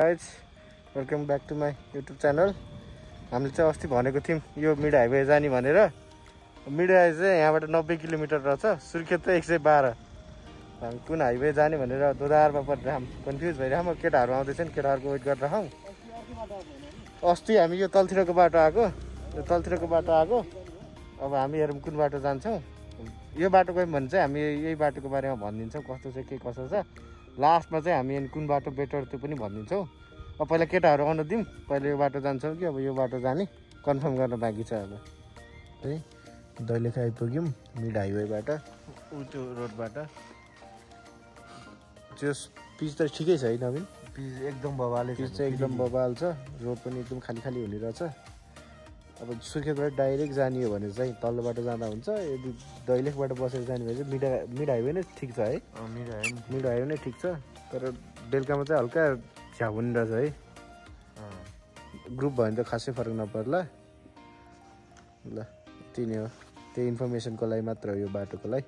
Guys welcome back to my YouTube channel. हामीले चाहिँ अस्ति भनेको थियौँ यो मिड हाइवे जाने भनेर। मिड हाइवे चाहिँ यहाँबाट 90 किलोमिटर रहेछ, सुर्खेत चाहिँ 112। हामी कुन हाइवे जाने भनेर दोधारमा परेर हामी कन्फ्युज भइरहेको। केटाहरू आउँदैछन्, केटाहरूको वेट गरिरहेछौँ। अस्ति हामी यो तलतिरको बाटो आएको, अब हामी हेरौँ कुन बाटो जान्छौँ। यो बाटो गयौँ भने चाहिँ हामी यही बाटोको बारेमा भनिदिन्छौँ कस्तो चाहिँ के कसो छ। लास्टमा चाहिँ हामी कुन बाटो बेटर त्यो पनि भनिदिन्छौँ। अब पहिला केटाहरू आउनु दिउँ, पहिला यो बाटो जान्छौँ कि अब यो बाटो जाने कन्फर्म गर्न बाँकी छ। अब है दैलेख आइपुग्यौँ मिड हाइवेबाट, त्यो रोडबाट। त्यो पिच त ठिकै छ है नवीन? पिच एकदम बवाल छ, रोड पनि एकदम खाली खाली हुनेरहेछ। अब सुर्खेतबाट डाइरेक्ट जाने हो भने चाहिँ तल्लो बाटो जाँदा हुन्छ, यदि दैलेखबाट बसेर जाने भने चाहिँ मिड हाइवे नै ठिक छ है। मिड हाइवे नै ठिक छ, तर बेलुकामा चाहिँ हल्का झ्याउ हुने रहेछ है। ग्रुप भयो भने त खासै फरक नपर्ला। ल त्यही नै हो, त्यही इन्फर्मेसनको लागि मात्र हो यो बाटोको लागि।